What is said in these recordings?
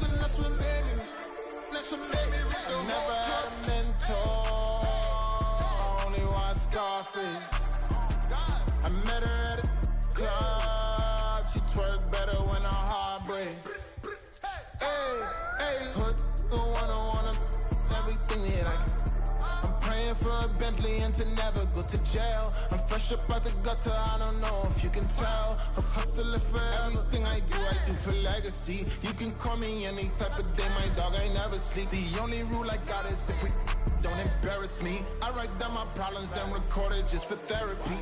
Hustling, that's what made me. That's what made me rich. I never had a mentor, only one Scarface. I met her at a club, she twerk better when her heart breaks. Hey, hood, wanna everything that I can. I'm praying for a Bentley and to never go to jail. I'm fresh up out the gutter, I don't know if you can tell. I'm hustling for everything I do for legacy. You can call me any type of day, my dog, I never sleep. The only rule I got is if we don't embarrass me. I write down my problems, then record it just for therapy.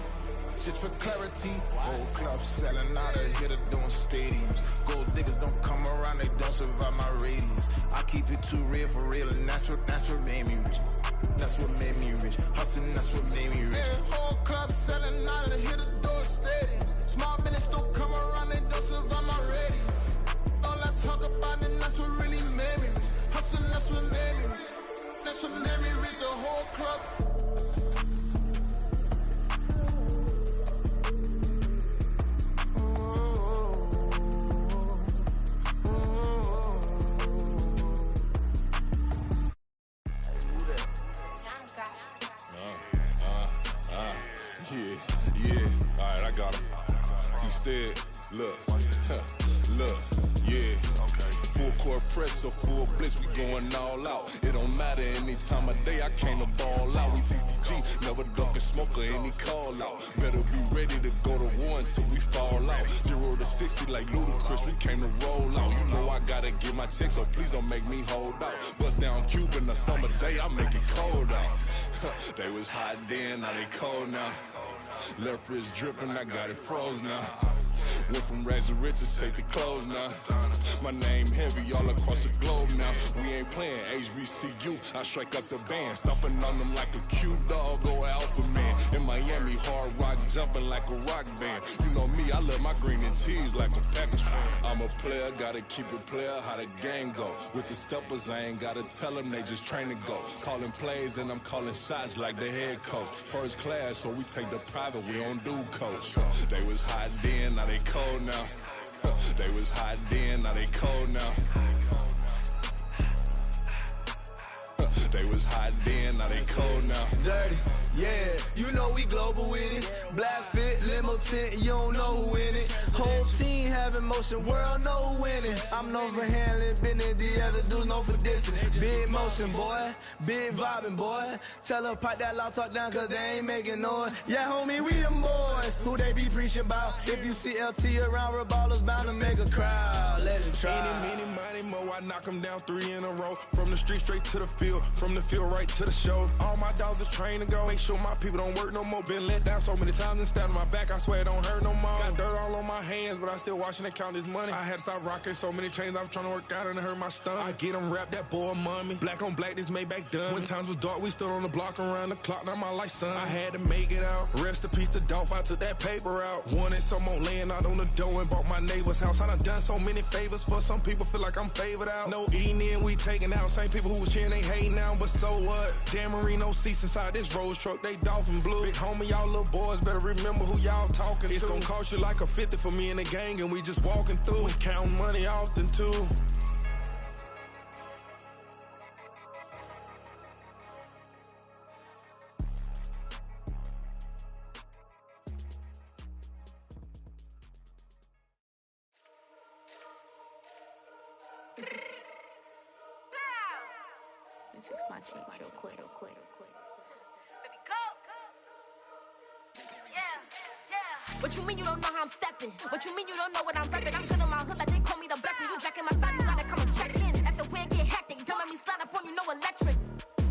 Just for clarity, whole club selling out of here to doing stadiums. Gold diggers don't come around, they don't survive my radius. I keep it too real for real, and that's what made me rich. That's what made me rich. Hustling, that's what made me rich. Yeah, whole club selling out of here to doing stadiums. Small business don't come around, they don't survive my radius. All I talk about, and that's what really made me rich. Hustling, that's what made me rich. That's what made me rich. The whole club. Yeah, alright, I got him. T-Stead, look, yeah. Full court press, so full blitz, we going all out. It don't matter any time of day, I came to ball out. We TCG, never duck a smoker, any call out. Better be ready to go to war until we fall out. 0 to 60 like Ludacris, we came to roll out. You know I gotta get my check, so please don't make me hold out. Bust down Cuban a summer day, I make it cold out. They was hot then, now they cold now. Left wrist dripping, I got it froze now. Went from rags to riches, take the clothes now. My name heavy all across the globe now. We ain't playing HBCU, I strike up the band. Stomping on them like a cute dog, go alpha man. In Miami, hard rock jumping like a rock band. You know me, I love my green and cheese like a Packers fan. I'm a player, gotta keep it player, how the game go. With the steppers, I ain't gotta tell them, they just train to go. Calling plays and I'm calling shots like the head coach. First class, so we take the private, we don't do coach. They was hot then, now they cold now. They was hot then, now they cold now. They was hot then, now they cold now. Dirty, yeah, you know we global with it. Black fit, limo tint, you don't know who in it. Whole team having motion, world know who winning. I'm known for handling business, the other dudes known for dissing. Big motion, boy, big vibing, boy. Tell her pipe that loud talk down, cause they ain't making noise. Yeah, homie, we them boys, who they be preaching about. If you see LT around, Reballers bound to make a crowd. Let it try. Any, money, mo, I knock them down 3 in a row. From the street straight to the field, from the field right to the show. All my dogs are trained to go. Make sure my people don't work no more. Been let down so many times and stabbed my back, I swear it don't hurt no more. Got dirt all on my hands, but I still watching and count this money. I had to stop rocking so many chains, I was trying to work out and it hurt my stomach. I get them wrapped, that boy mommy. Black on black, this Maybach done. When times was dark, we stood on the block around the clock, now my life son. I had to make it out. Rest in peace to Dolph, I took that paper out. Wanted some more laying out on the dough and bought my neighbor's house. I done so many favors for some people, feel like I'm favored out. No eating in, we taking out. Same people who was cheering, they hating now, but so what? Dan Marino seats inside this Rolls truck, they dolphin blue. Big homie, y'all little boys better remember who y'all talking to. It's gonna cost you like a 50 for me and the gang, and we just walking through. We counting money often too. Let me fix my cheek real quick. What you mean you don't know how I'm stepping? What you mean you don't know what I'm repping? I'm feeling my hood like they call me the blessing. You jacking my side, you gotta come and check in. After way it get hectic, don't make me slide up on you, no electric.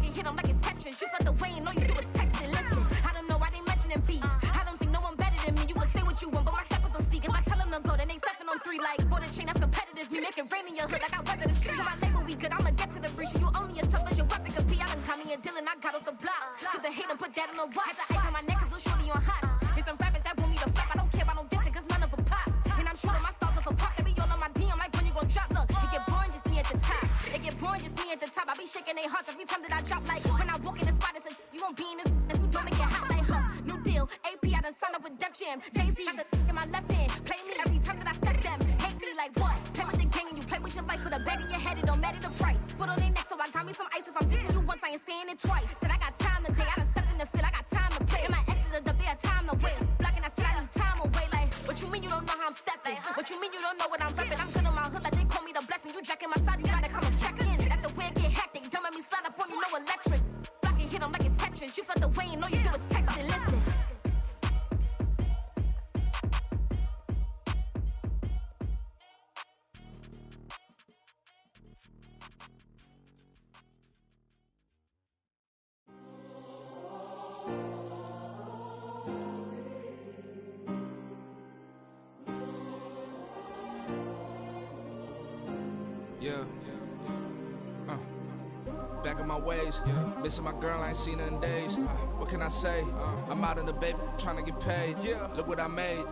Get hit them like it's Tetris. You felt the way and all you do is text it. Listen, I don't know why they mentioning beef. I don't think no one better than me. You can say what you want, but my steppers don't speak. If I tell them to go, then they stepping on 3 like border chain. That's competitive. Me making rain in your hood like I weather the streets. So my label we good. I'ma get to the breach. You only as tough as your weapon could be. I done caught me a Dylan, I got off the block. Took the hate and put that on the watch. Had the ice on my neck cause little shorty on hot. There's some rappers that want me to flap. I don't care about no dissing cause none of them pop. And I'm shooting my stars off a pop. They be all on my DM like when you gon' drop. Look, it get boring just me at the top. It get boring just me at the top. I be shaking their hearts every time that I drop. Like when I walk in the spot, it says you won't be in this if you don't make it hot like her. New deal, AP, I done signed up with Def Jam. Jay-Z got the in my left hand. Play me every time that I step them. Hate me like what? Play with the gang and you play with your life with a bet in your head, it don't matter the price. Foot on their neck, so I got me some ice. If I'm dissing you once, I ain't saying it twice. Said I got time today, I done stepped in the field, I got time to play. And my exes are the bare time to wait. Blocking, I said I need time away. Like, what you mean you don't know how I'm stepping? What you mean you don't know what I'm repping? I'm good on my hood, like they call me the blessing. You jacking my side, you gotta come and check in. That's the way it get hectic. Don't make me slide up on you, no electric. Blocking, hit 'em like it's Tetris. You felt the way and all you do is text and listen. Back in my ways, missing my girl, I ain't seen her in days. What can I say? I'm out in the baby, trying to get paid. Look what I made.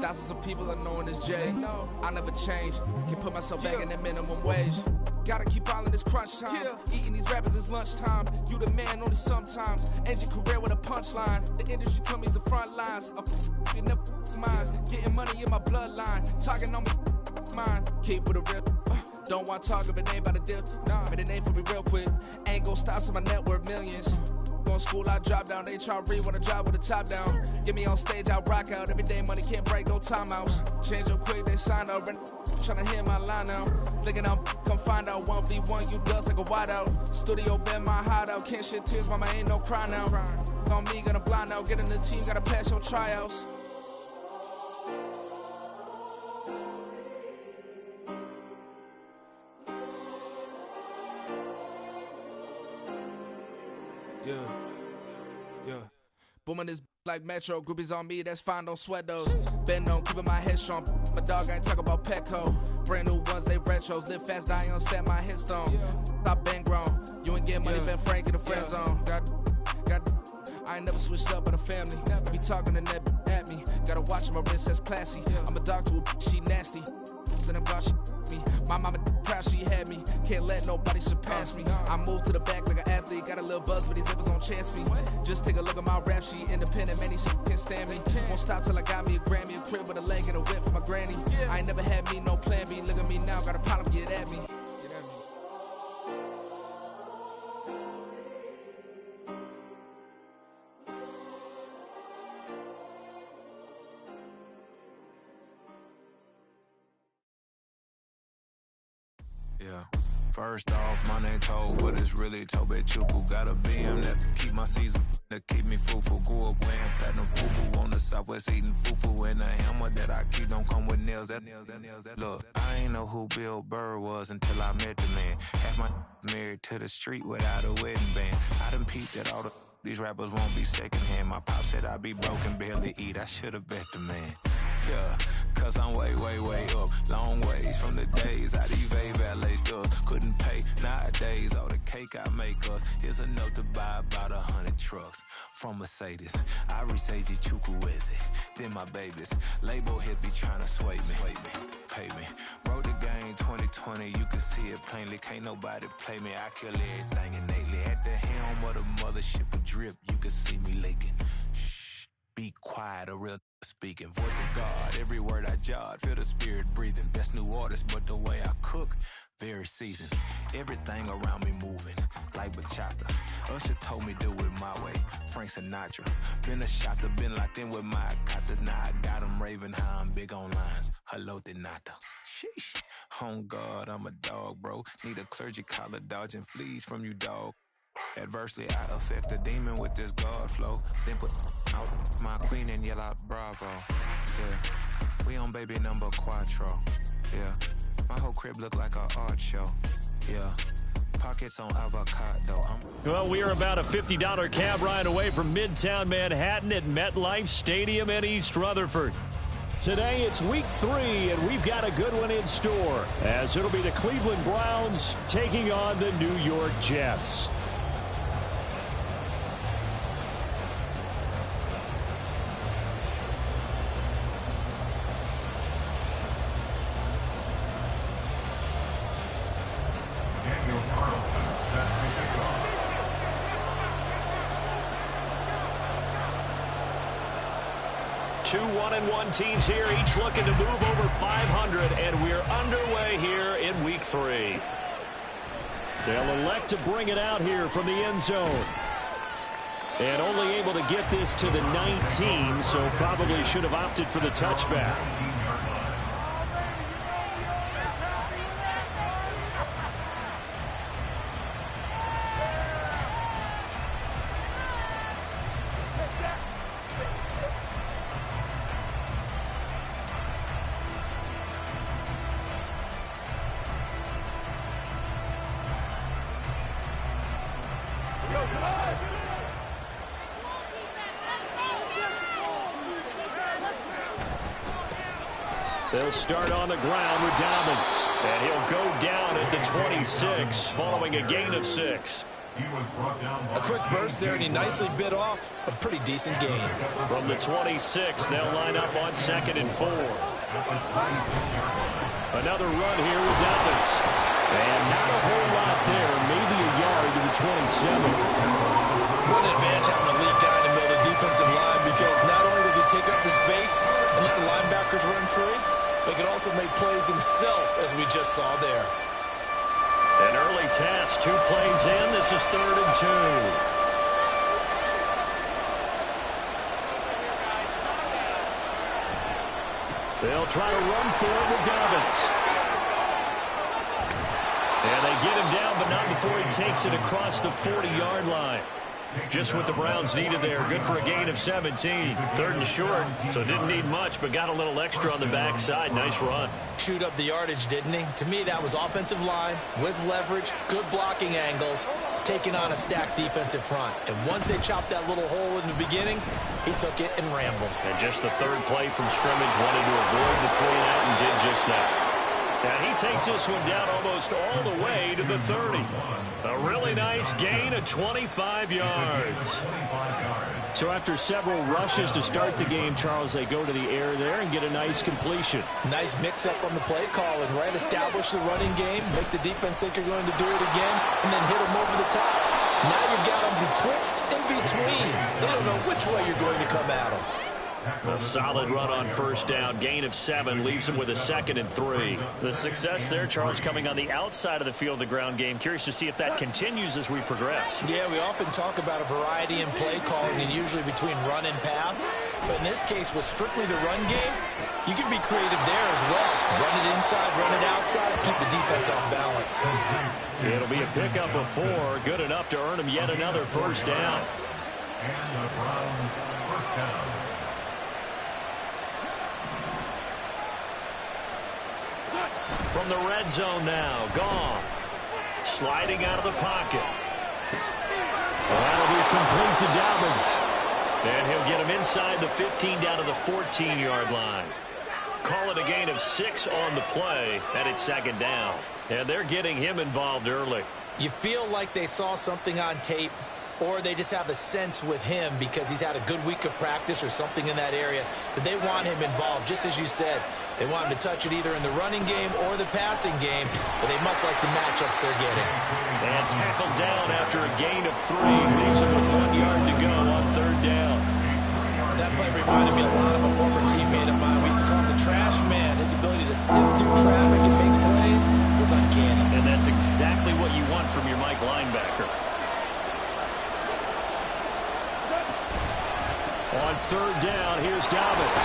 Thousands of people are knowing this J. I never change. Can put myself back in that minimum wage. Gotta keep all in this crunch time. Eating these rappers is lunchtime. You the man only sometimes. End your career with a punchline. The industry told me the front lines. I'm in the mind. Getting money in my bloodline. Talking on me mind. Keep with a real. Don't want to talk if it ain't about a deal. But it ain't for me real quick. Ain't gon' stop till my net worth millions. Going school, I drop down. They try to read when I drive with the top down. Get me on stage, I rock out. Every day money can't break, no timeouts. Change up quick, they sign up. Tryna hear my line now. Thinking I'm come find out 1v1, you dust like a wideout. Studio been my hideout. Can't shed tears, mama ain't no cry now. On me, gonna blind out. Get in the team, gotta pass your tryouts. Yeah. Booming this like Metro, groupies on me, that's fine, don't sweat those. Bend on, keeping my head strong. My dog ain't talk about Petco. Brand new ones, they retros. Live fast, die on set, my headstone. Stop been grown. You ain't getting money, been Frank in the friend zone. I ain't never switched up on the family. Be talking to that at me. Gotta watch my wrist, that's classy. I'm a dog to a she nasty. And I'm God, she me. My mama proud she had me. Can't let nobody surpass me. I move to the back like an athlete. Got a little buzz, but these zippers don't chance me. Just take a look at my rap sheet. Independent, man, these can't stand me. Won't stop till I got me a Grammy, a crib with a leg and a whip for my granny. I ain't never had me no plan B. Look at me now, got a problem, get at me. Yeah. First off, my name Toad, but it's really Tobe Chuku. Got a BM that keep my season, that keep me fruitful. Grew up wearing platinum fufu on the southwest, eating fufu. And the hammer that I keep don't come with nails. Look, I ain't know who Bill Burr was until I met the man. Half my married to the street without a wedding band. I done peeped at all these rappers won't be secondhand. My pop said I'd be broken, barely eat. I should've bet the man. Yeah, cause I'm way up. Long ways from the days I these valet stores couldn't pay. Nowadays, all the cake I make us is enough to buy about 100 trucks from Mercedes. I resage Chukwueze, then my babies. Label hit be trying to sway me. Pay me. Wrote the game 2020, you can see it plainly. Can't nobody play me. I kill everything innately. At the helm of the mothership of drip, you can see me leaking. Shh, be quiet, a real speaking. Voice of God, every word I jot. Feel the spirit breathing. Best new artist, but the way I cook, very seasoned. Everything around me moving, like bachata. Usher told me do it my way. Frank Sinatra. Been a shotter, been locked in with my katas. Now I got them raving how I'm big on lines. Hello, Denata. Sheesh. On God, I'm a dog, bro. Need a clergy collar, dodging fleas from you, dog. Adversely, I affect the demon with this God flow. Then put out my queen and yell out bravo. Yeah, we on baby number quattro. Yeah, my whole crib look like a art show. Yeah, pockets on avocado. Well, we are about a $50 cab ride away from Midtown Manhattan at MetLife Stadium in East Rutherford. Today, it's week 3, and we've got a good one in store, as it'll be the Cleveland Browns taking on the New York Jets. Two 1-1 teams here, each looking to move over 500, and we're underway here in week 3. They'll elect to bring it out here from the end zone. And only able to get this to the 19, so probably should have opted for the touchback. They'll start on the ground with Dobbins. And he'll go down at the 26 following a gain of 6. A quick burst there, and he nicely bit off a pretty decent gain. From the 26, they'll line up on 2nd and 4. Another run here with Dobbins. And not a whole lot there, maybe a yard to the 27. What an advantage having a lead guy in the middle of the defensive line, because not only does he take up the space and let the linebackers run free, but he can also make plays himself, as we just saw there. An early task, 2 plays in. This is 3rd and 2. They'll try to run for it with Dobbins. And they get him down, but not before he takes it across the 40-yard line. Just what the Browns needed there. Good for a gain of 17. 3rd and short, so didn't need much, but got a little extra on the backside. Nice run. Shoot up the yardage, didn't he? To me, that was offensive line with leverage, good blocking angles, taking on a stacked defensive front. And once they chopped that little hole in the beginning, he took it and rambled. And just the 3rd play from scrimmage, wanted to avoid the 3-and-out and did just that. And he takes this one down almost all the way to the 30. A really nice gain of 25 yards. So after several rushes to start the game, Charles, they go to the air there and get a nice completion. Nice mix-up on the play calling, right? Establish the running game, make the defense think you're going to do it again, and then hit them over the top. Now you've got them betwixt in between. They don't know which way you're going to come at them. A solid run on 1st down. Gain of 7 leaves him with a 2nd and 3. The success there, Charles, coming on the outside of the field, the ground game. Curious to see if that continues as we progress. Yeah, we often talk about a variety in play calling, and usually between run and pass. But in this case, with strictly the run game, you can be creative there as well. Run it inside, run it outside, keep the defense off balance. It'll be a pickup of 4. Good enough to earn him yet another 1st down. And the Browns' 1st down. From the red zone now, Goff sliding out of the pocket. That'll be complete to Dobbins. And he'll get him inside the 15 down to the 14-yard line. Call it a gain of 6 on the play, and it's 2nd down. And they're getting him involved early. You feel like they saw something on tape, or they just have a sense with him because he's had a good week of practice or something in that area that they want him involved. Just as you said, they want him to touch it either in the running game or the passing game, but they must like the matchups they're getting. And tackled down after a gain of 3. Leaves him with 1 yard to go on 3rd down. That play reminded me a lot of a former teammate of mine. We used to call him the trash man. His ability to sift through traffic and make plays was uncanny. And that's exactly what you want from your Mike linebacker. On 3rd down, here's Dobbins.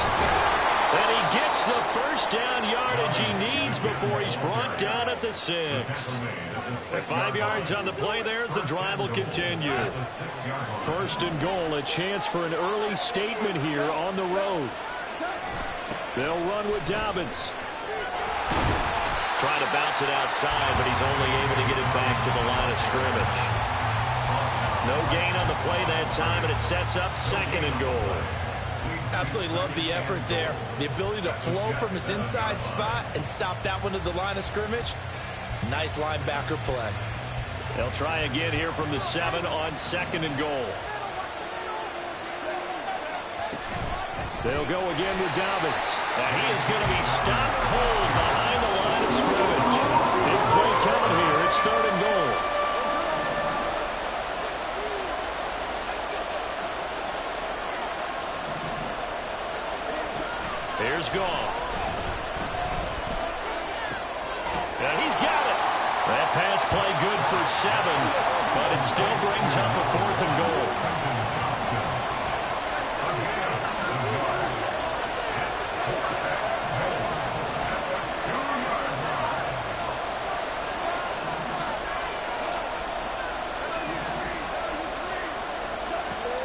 And he gets the 1st down yardage he needs before he's brought down at the 6. 5 yards on the play there as the drive will continue. 1st and goal, a chance for an early statement here on the road. They'll run with Dobbins. Trying to bounce it outside, but he's only able to get it back to the line of scrimmage. No gain on the play that time, and it sets up 2nd and goal. Absolutely love the effort there. The ability to flow from his inside spot and stop that one at the line of scrimmage. Nice linebacker play. They'll try again here from the 7 on 2nd and goal. They'll go again with Dobbins. And he is going to be stopped cold behind the line of scrimmage. Big play coming here. It's 3rd and goal. Here's Goff. And he's got it. That pass play good for 7, but it still brings up a 4th and goal.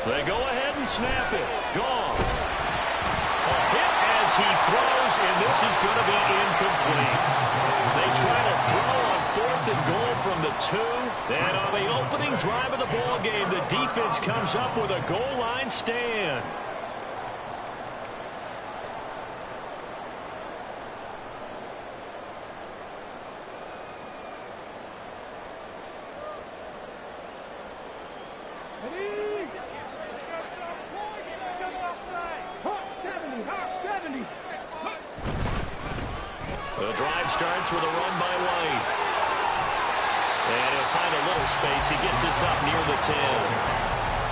They go ahead and snap it. Goff. A hit as he throws, and this is going to be incomplete. They try to throw on 4th and goal from the 2. And on the opening drive of the ball game, the defense comes up with a goal line stand. The drive starts with a run by White. And he'll find a little space. He gets us up near the 10.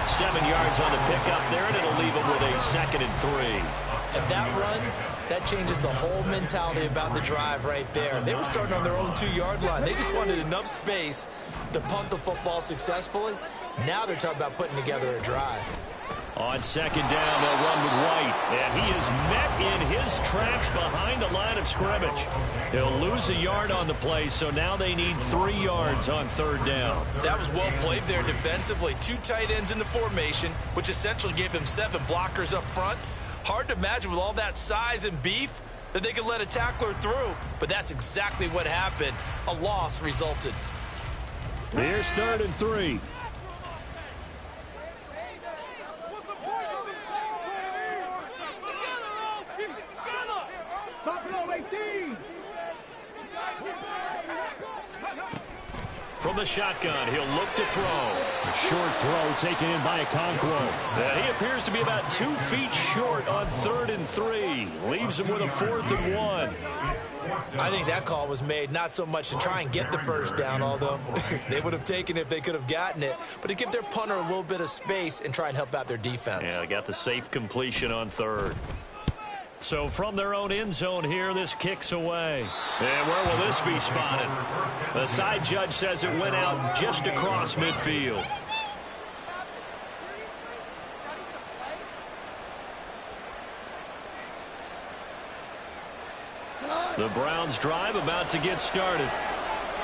7 yards on the pickup there, and it'll leave him with a 2nd and 3. And that run, that changes the whole mentality about the drive right there. They were starting on their own 2-yard line. They just wanted enough space to punt the football successfully. Now they're talking about putting together a drive. On 2nd down, they'll run with White. And he is met in his tracks behind the line of scrimmage. He'll lose a yard on the play, so now they need 3 yards on 3rd down. That was well played there defensively. 2 tight ends in the formation, which essentially gave them 7 blockers up front. Hard to imagine with all that size and beef that they could let a tackler through, but that's exactly what happened. A loss resulted. Here's 3rd and 3. From the shotgun, he'll look to throw. A short throw taken in by Okonkwo. And he appears to be about 2 feet short on 3rd and 3. Leaves him with a 4th and 1. I think that call was made not so much to try and get the 1st down, although they would have taken it if they could have gotten it, but to give their punter a little bit of space and try and help out their defense. Yeah, they got the safe completion on 3rd. So from their own end zone here, this kicks away. And where will this be spotted? The side judge says it went out just across midfield. The Browns drive about to get started.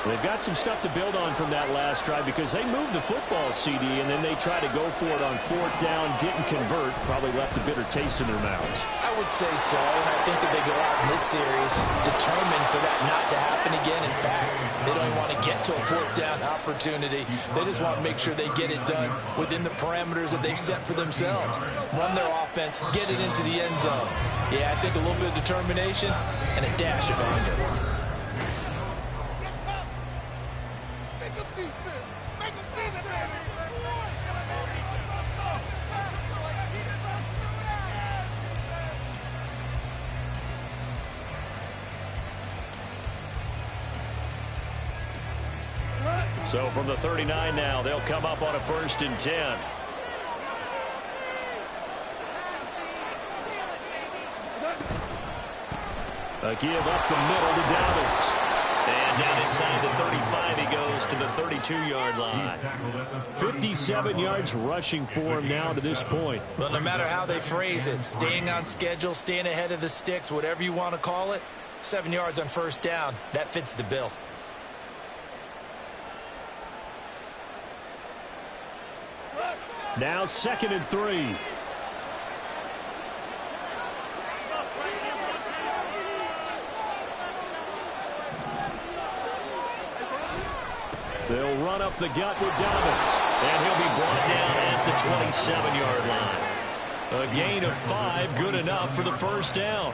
They've got some stuff to build on from that last drive because they moved the football, CD, and then they tried to go for it on 4th down, didn't convert, probably left a bitter taste in their mouths. I would say so, and I think that they go out in this series determined for that not to happen again. In fact, they don't want to get to a 4th down opportunity. They just want to make sure they get it done within the parameters that they've set for themselves. Run their offense, get it into the end zone. Yeah, I think a little bit of determination and a dash of anger. So from the 39 now, they'll come up on a 1st and 10. A give up the middle to Dobbins. And down inside the 35, he goes to the 32-yard line. 57 yards rushing for him now to this point. Well, no matter how they phrase it, staying on schedule, staying ahead of the sticks, whatever you want to call it, 7 yards on 1st down, that fits the bill. Now 2nd and 3. They'll run up the gut with Dobbins. And he'll be brought down at the 27-yard line. A gain of 5, good enough for the 1st down.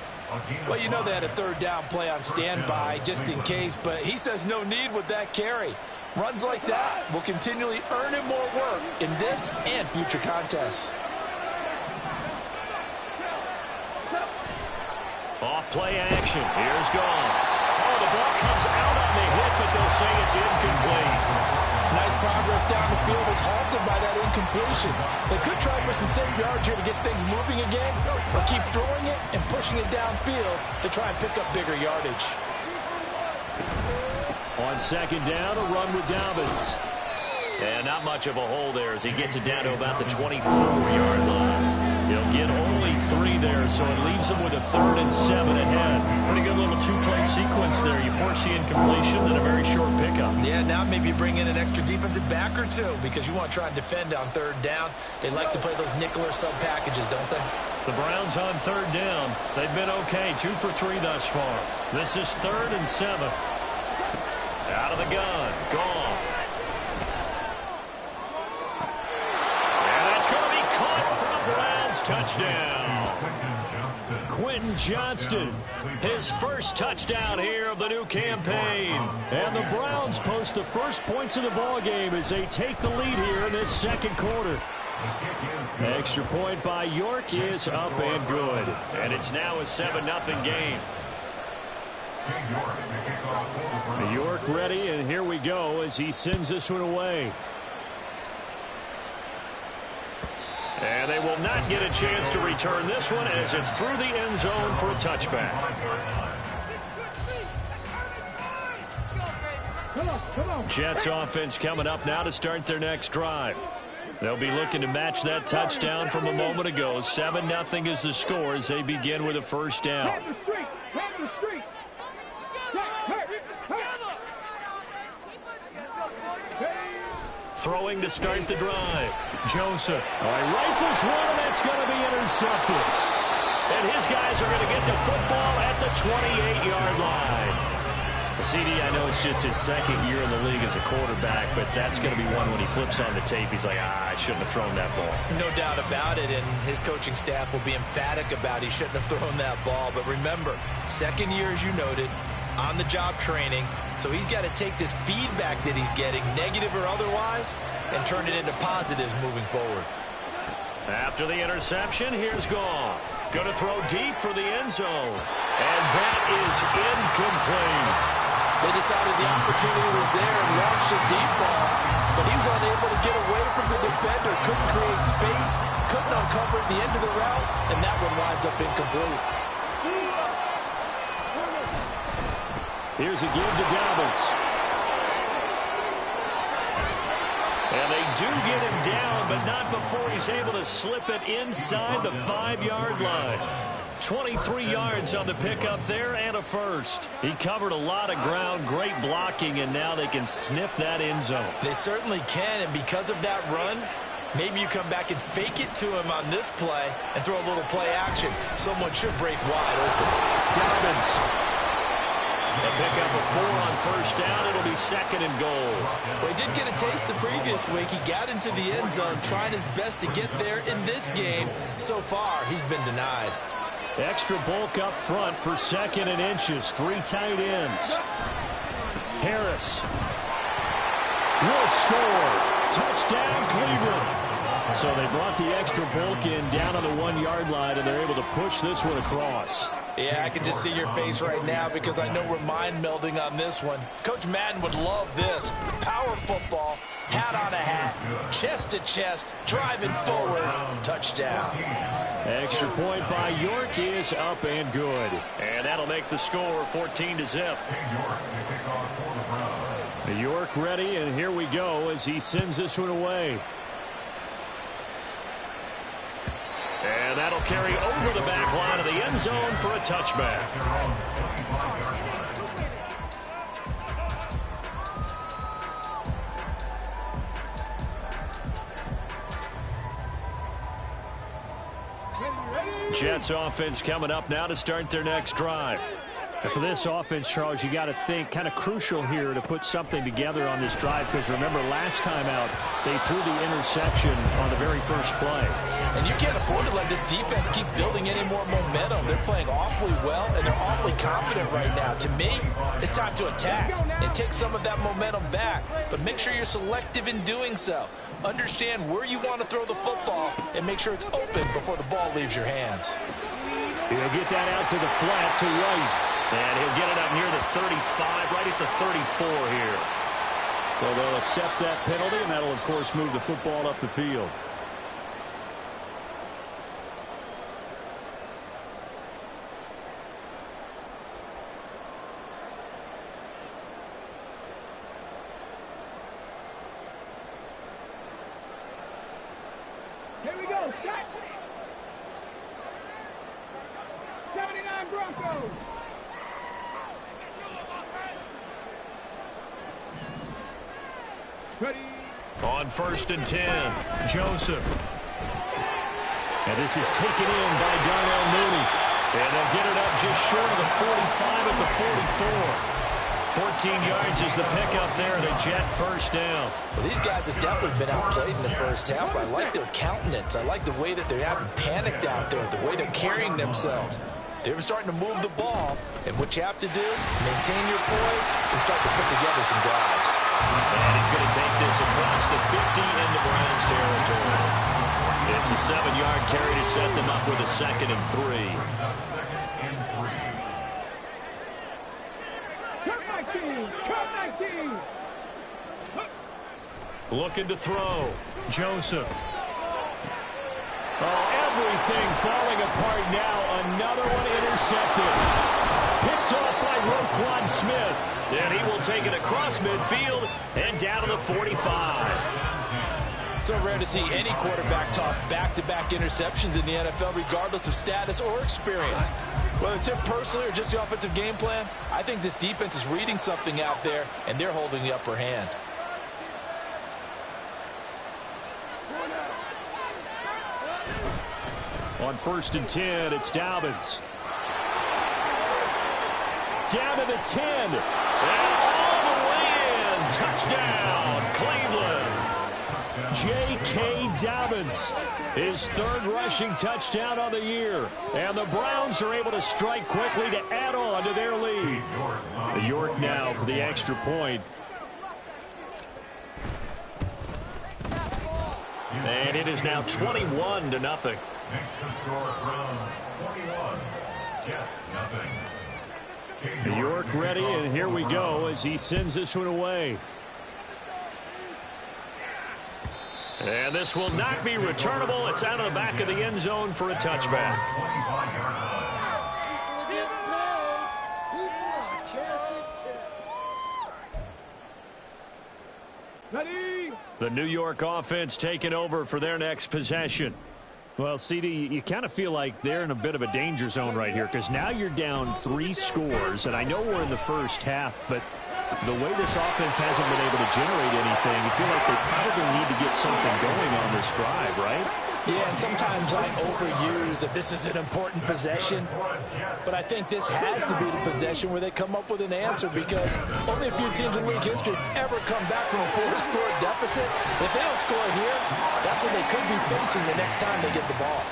Well, you know they had a 3rd down play on standby just in case, but he says no need with that carry. Runs like that will continually earn him more work in this and future contests. Off play action. Here's Goff. Oh, the ball comes out on the hit, but they'll say it's incomplete. Nice progress down the field is halted by that incompletion. They could try for some safe yards here to get things moving again, or keep throwing it and pushing it downfield to try and pick up bigger yardage. On second down, a run with Dobbins. And not much of a hole there as he gets it down to about the 24-yard line. He'll get only 3 there, so it leaves him with a 3rd and 7 ahead. Pretty good little 2-play sequence there. You force the incompletion, then a very short pickup. Yeah, now maybe bring in an extra defensive back or two because you want to try and defend on 3rd down. They like to play those nickel or sub packages, don't they? The Browns on 3rd down. They've been okay, 2 for 3 thus far. This is 3rd and 7. Out of the gun, gone. Touchdown. Quentin Johnston, his first touchdown here of the new campaign. And the Browns post the first points of the ball game as they take the lead here in this second quarter. Extra point by York is up and good. And it's now a 7-0 game. York ready, and here we go as he sends this one away. And they will not get a chance to return this one as it's through the end zone for a touchback. Jets offense coming up now to start their next drive. They'll be looking to match that touchdown from a moment ago. 7-0 is the score as they begin with a first down. Throwing to start the drive. Joseph. Rifles one, and that's going to be intercepted. And his guys are going to get the football at the 28-yard line. CD, I know it's just his second year in the league as a quarterback, but that's going to be one when he flips on the tape. He's like, I shouldn't have thrown that ball. No doubt about it, and his coaching staff will be emphatic about he shouldn't have thrown that ball. But remember, second year, as you noted, on-the-job training, so he's got to take this feedback that he's getting, negative or otherwise, and turn it into positives moving forward. After the interception, here's Goff. Going to throw deep for the end zone. And that is incomplete. They decided the opportunity was there and launched a deep ball, but he was unable to get away from the defender, couldn't create space, couldn't uncover the end of the route, and that one winds up incomplete. Here's a give to Dobbins. And they do get him down, but not before he's able to slip it inside the 5-yard line. 23 yards on the pickup there and a first. He covered a lot of ground, great blocking, and now they can sniff that end zone. They certainly can, and because of that run, maybe you come back and fake it to him on this play and throw a little play action. Someone should break wide open. Dobbins. They pick up a 4 on first down. It'll be 2nd and goal. Well, he did get a taste the previous week. He got into the end zone, trying his best to get there in this game. So far, he's been denied. Extra bulk up front for 2nd and inches. 3 tight ends. Harris will score. Touchdown, Cleveland. So they brought the extra bulk in down on the 1-yard line, and they're able to push this one across. Yeah, I can just see your face right now because I know we're mind melding on this one. Coach Madden would love this. Power football, hat on a hat, chest to chest, driving forward, touchdown. Extra point by York is up and good. And that'll make the score 14-0. York ready, and here we go as he sends this one away. And that'll carry over the back line of the end zone for a touchback. Jets offense coming up now to start their next drive. And for this offense, Charles, you got to think kind of crucial here to put something together on this drive because remember last time out they threw the interception on the very first play. And you can't afford to let this defense keep building any more momentum. They're playing awfully well, and they're awfully confident right now. To me, it's time to attack and take some of that momentum back. But make sure you're selective in doing so. Understand where you want to throw the football and make sure it's open before the ball leaves your hands. He'll get that out to the flat to right. And he'll get it up near the 35, right at the 34 here. Well, they'll accept that penalty, and that'll, of course, move the football up the field. Here we go. Set. 79 Broncos. Ready. On 1st and 10, Joseph. And this is taken in by Darnell Mooney. And they'll get it up just short of the 45 at the 44. 14 yards is the pickup there, and a Jet first down. Well, these guys have definitely been outplayed in the first half. I like their countenance. I like the way that they haven't panicked out there, the way they're carrying themselves. They're starting to move the ball, and what you have to do, maintain your poise and start to put together some drives. And he's going to take this across the 50 into Browns territory. It's a 7-yard carry to set them up with a 2nd and 3. Looking to throw. Joseph. Oh, everything falling apart now. Another one intercepted. Picked off by Roquan Smith. And he will take it across midfield and down to the 45. So rare to see any quarterback toss back-to-back interceptions in the NFL, regardless of status or experience. Whether it's him personally or just the offensive game plan, I think this defense is reading something out there, and they're holding the upper hand. On 1st and 10, it's Dobbins. Down to the 10. And all the way in. Touchdown, Cleveland. J.K. Dobbins, his 3rd rushing touchdown of the year. And the Browns are able to strike quickly to add on to their lead. York now for the extra point. And it is now 21-0. Next to score, Browns 21, Jets nothing. York ready, and here we go as he sends this one away. And this will not be returnable. It's out of the back of the end zone for a touchback. The New York offense taking over for their next possession. Well, CD, you kind of feel like they're in a bit of a danger zone right here because now you're down 3 scores, and I know we're in the first half, but the way this offense hasn't been able to generate anything, you feel like they probably need to get something going on this drive, right? Yeah, and sometimes I overuse that this is an important possession, but I think this has to be the possession where they come up with an answer because only a few teams in league history ever come back from a 4-score deficit. If they don't score here, that's what they could be facing the next time they get the ball.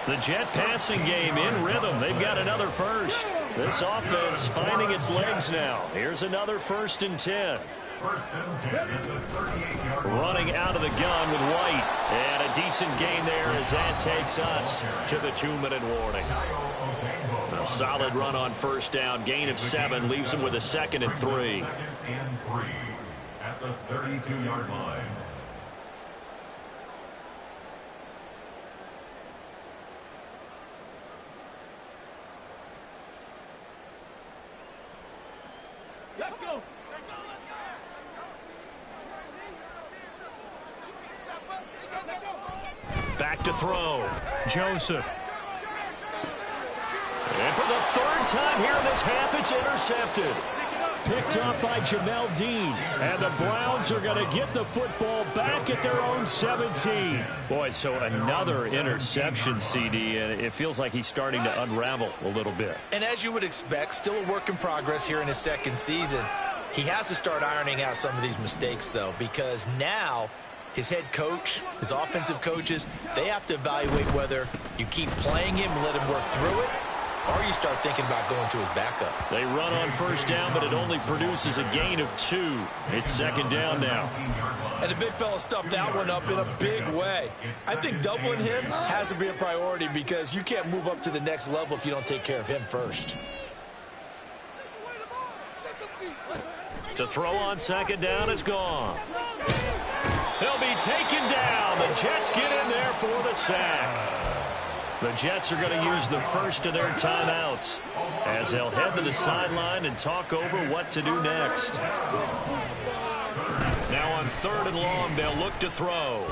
The Jet passing game in rhythm. They've got another first. This offense finding its legs now. Here's another 1st and 10. Running out of the gun with White. And a decent gain there as that takes us to the 2-minute warning. A solid run on 1st down. Gain of 7 leaves them with a 2nd and 3. At the 32-yard line. Let's go. Back to throw. Joseph. And for the 3rd time here in this half, it's intercepted. Picked off by Jamel Dean. And the Browns are going to get the football back at their own 17. Boy, so another interception, CD, and it feels like he's starting to unravel a little bit. And as you would expect, still a work in progress here in his 2nd season. He has to start ironing out some of these mistakes, though, because now his head coach, his offensive coaches, they have to evaluate whether you keep playing him and let him work through it, or you start thinking about going to his backup. They run on 1st down, but it only produces a gain of 2. It's 2nd down now. And the big fella stuffed that one up in a big way. I think doubling him has to be a priority because you can't move up to the next level if you don't take care of him first. To throw on second down is Goff. He'll be taken down. The Jets get in there for the sack. The Jets are going to use the first of their timeouts as they'll head to the sideline and talk over what to do next. Now on 3rd and long, they'll look to throw.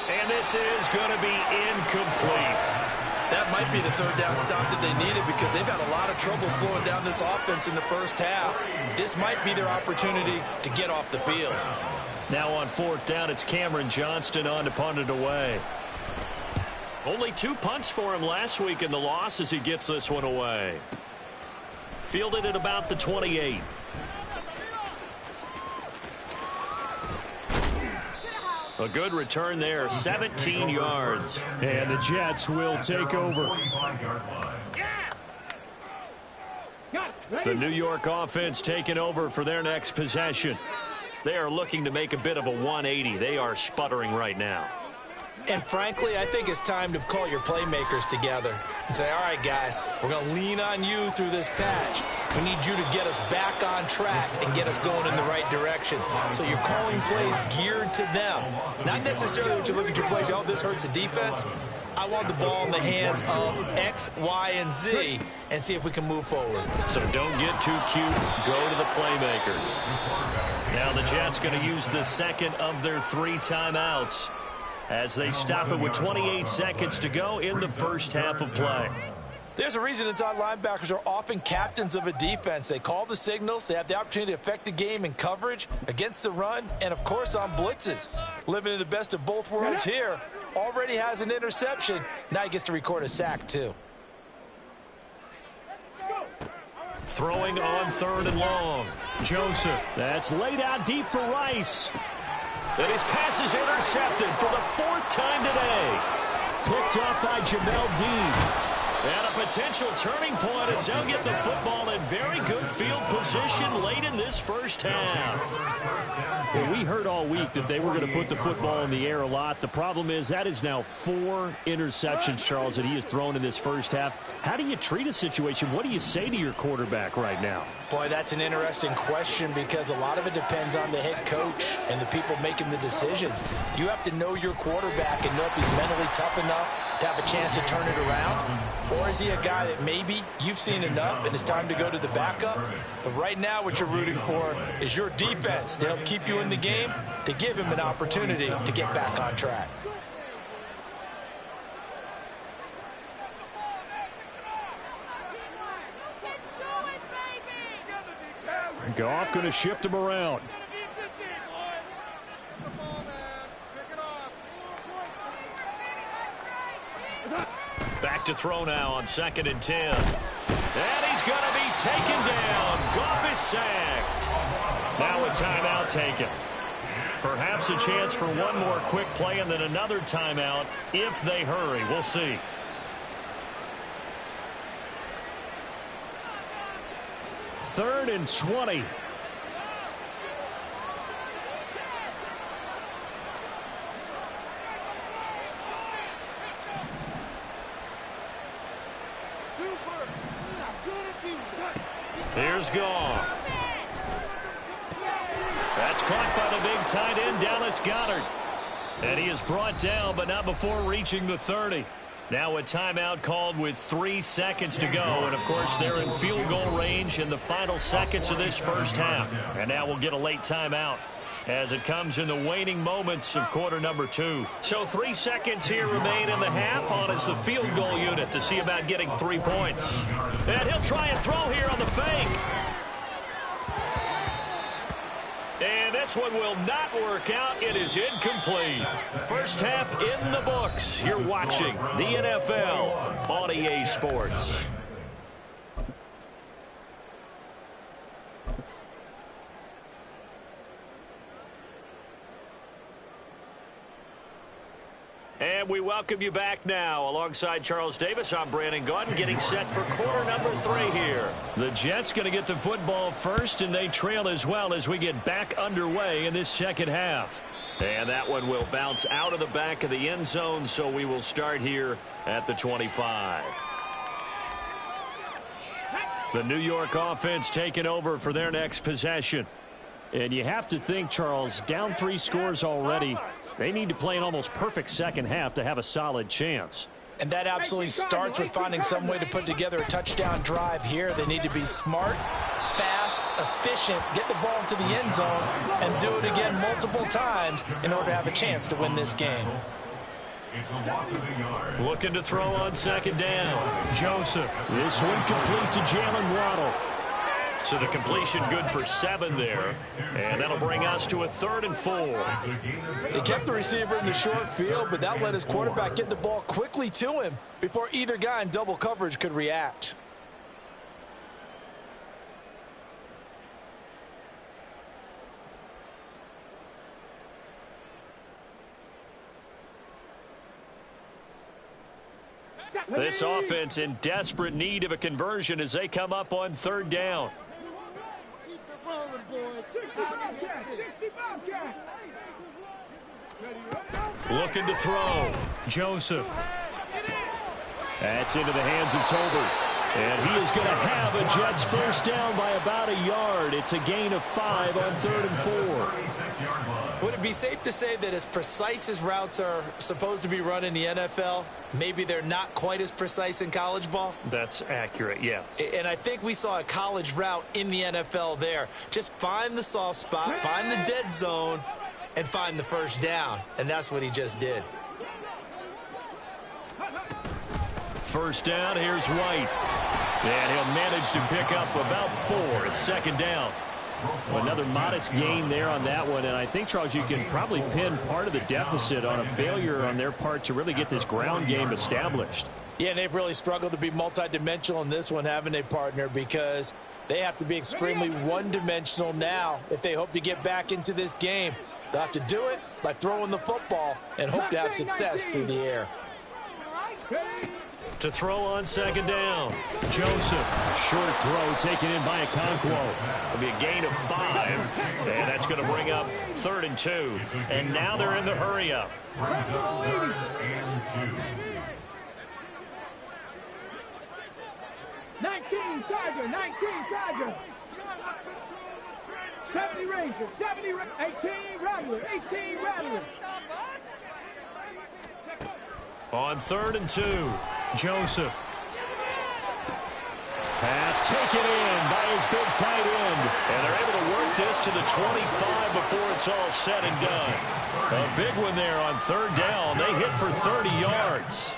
And this is going to be incomplete. That might be the 3rd down stop that they needed because they've had a lot of trouble slowing down this offense in the first half. This might be their opportunity to get off the field. Now on 4th down, it's Cameron Johnston on to punt it away. Only 2 punts for him last week in the loss as he gets this one away. Fielded at about the 28. A good return there, 17 yards. And the Jets will take over. The New York offense taking over for their next possession. They are looking to make a bit of a 180. They are sputtering right now. And frankly, I think it's time to call your playmakers together and say, all right, guys, we're going to lean on you through this patch. We need you to get us back on track and get us going in the right direction. So you're calling plays geared to them. Not necessarily when you look at your plays, oh, this hurts the defense. I want the ball in the hands of X, Y, and Z and see if we can move forward. So don't get too cute. Go to the playmakers. Now the Jets going to use the second of their 3 timeouts as they stop it with 28 seconds to go in the first half of play. There's a reason inside linebackers are often captains of a defense. They call the signals. They have the opportunity to affect the game in coverage, against the run, and, of course, on blitzes. Living in the best of both worlds here. Already has an interception. Now he gets to record a sack, too. Throwing on 3rd and long. Joseph. That's laid out deep for Rice. And his pass is intercepted for the 4th time today. Picked up by Jamel Dean. And a potential turning point as they'll get the football in very good field position late in this first half. Well, we heard all week that they were going to put the football in the air a lot. The problem is that is now 4 interceptions, Charles, that he has thrown in this first half. How do you treat a situation? What do you say to your quarterback right now? Boy, that's an interesting question because a lot of it depends on the head coach and the people making the decisions. You have to know your quarterback and know if he's mentally tough enough to have a chance to turn it around. Or is he a guy that maybe you've seen enough and it's time to go to the backup? But right now what you're rooting for is your defense to help keep you in the game, to give him an opportunity to get back on track. Goff going to shift him around. Back to throw now on 2nd and 10. And he's going to be taken down. Goff is sacked. Now a timeout taken. Perhaps a chance for one more quick play and then another timeout if they hurry. We'll see. Third and 20. Here's Goff. That's caught by the big tight end, Dallas Goedert. And he is brought down, but not before reaching the 30. Now a timeout called with 3 seconds to go. And, of course, they're in field goal range in the final seconds of this first half. And now we'll get a late timeout as it comes in the waning moments of quarter number 2. So 3 seconds here remain in the half on as the field goal unit to see about getting 3 points. And he'll try and throw here on the fake. And this one will not work out. It is incomplete. First half in the books. You're watching the NFL on EA Sports. And we welcome you back now. Alongside Charles Davis, I'm Brandon Gaudin, getting set for quarter number 3 here. The Jets going to get the football first, and they trail as well as we get back underway in this second half. And that one will bounce out of the back of the end zone, so we will start here at the 25. The New York offense taking over for their next possession. And you have to think, Charles, down 3 scores already. They need to play an almost perfect second half to have a solid chance. And that absolutely starts with finding some way to put together a touchdown drive here. They need to be smart, fast, efficient, get the ball into the end zone, and do it again multiple times in order to have a chance to win this game. Looking to throw on second down. Joseph. This one complete to Jalen Waddle. So the completion good for 7 there. And that'll bring us to a 3rd and 4. They kept the receiver in the short field, but that let his quarterback get the ball quickly to him before either guy in double coverage could react. This offense in desperate need of a conversion as they come up on 3rd down. Looking to throw. Joseph. That's into the hands of Tolbert. And he is going to have a Jets first down by about a yard. It's a gain of 5 on 3rd and 4. Would it be safe to say that as precise as routes are supposed to be run in the NFL, maybe they're not quite as precise in college ball? That's accurate, yeah. And I think we saw a college route in the NFL there. Just find the soft spot, find the dead zone, and find the first down. And that's what he just did. First down, here's White. And he'll manage to pick up about 4. It's 2nd down. Another modest gain there on that one. And I think, Charles, you can probably pin part of the deficit on a failure on their part to really get this ground game established. Yeah, and they've really struggled to be multidimensional in this one, haven't they, partner? Because they have to be extremely one-dimensional now if they hope to get back into this game. They'll have to do it by throwing the football and hope to have success through the air. To throw on 2nd down. Joseph. Short throw taken in by Okonkwo. It'll be a gain of 5. And that's going to bring up 3rd and 2. And now they're in the hurry up. 19 Tiger. 70 Rangers, 18 Rattlers. On 3rd and 2, Joseph. Pass taken in by his big tight end. And they're able to work this to the 25 before it's all said and done. A big one there on 3rd down. They hit for 30 yards.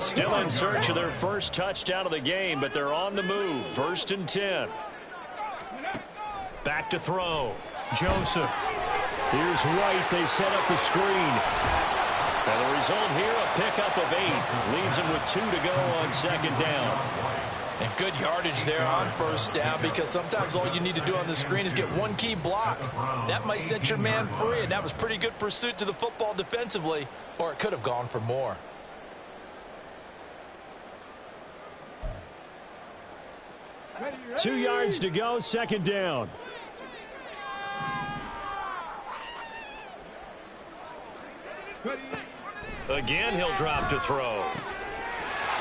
Still in search of their first touchdown of the game, but they're on the move. 1st and 10. Back to throw. Joseph. Here's White. They set up the screen. And the result here, a pickup of 8. Leaves him with 2 to go on 2nd down. And good yardage there on 1st down, because sometimes all you need to do on the screen is get one key block. That might set your man free, and that was pretty good pursuit to the football defensively, or it could have gone for more. Ready. 2 yards to go, 2nd down. Again, he'll drop to throw.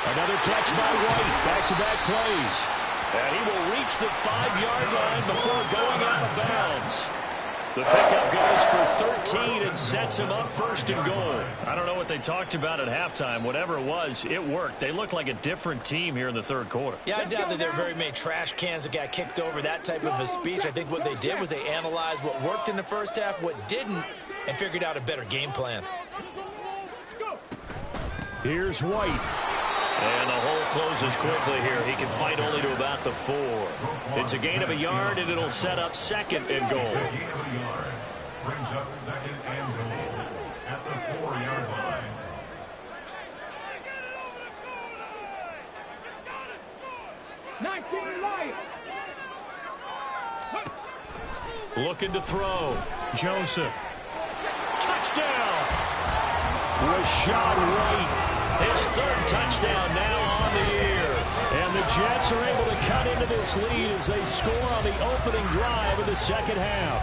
Another catch by White. Back-to-back plays. And he will reach the 5-yard line before going out of bounds. The pickup goes for 13 and sets him up 1st and goal. I don't know what they talked about at halftime. Whatever it was, it worked. They look like a different team here in the 3rd quarter. Yeah, I doubt that there are very many trash cans that got kicked over, that type of a speech. I think what they did was they analyzed what worked in the first half, what didn't, and figured out a better game plan. Here's White. And the hole closes quickly here. He can fight only to about the 4. It's a gain of a yard, and it'll set up 2nd and goal. Brings up 2nd and goal at the 4-yard line. Looking to throw. Joseph. Touchdown! Rashad White. His 3rd touchdown now on the year. And the Jets are able to cut into this lead as they score on the opening drive of the 2nd half.